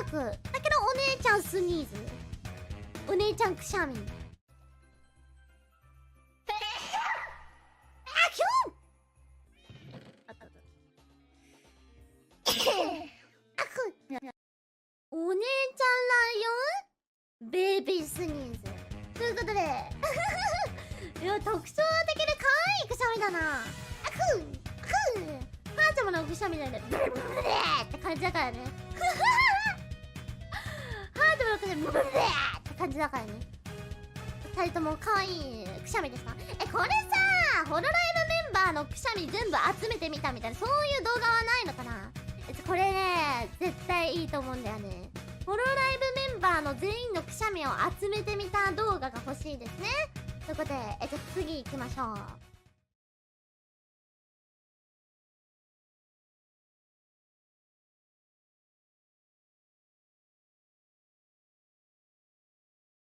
くだけどお姉ちゃんスニーズ、お姉ちゃんくしゃみ、あキュンあったあくお姉ちゃんライオンベイビースニーズということでいや特徴的で可愛いくしゃみだな。あくハーチャマのくしゃみなんでブルブルブルって感じだからねハーチャマのくしゃみブルブルって感じだからね。2人とも可愛いくしゃみですか。これさホロライブメンバーのくしゃみ全部集めてみたみたいなそういう動画はないのかな。これね絶対いいと思うんだよね。ホロライブメンバーの全員のくしゃみを集めてみた動画が欲しいですね。ということで次行きましょう。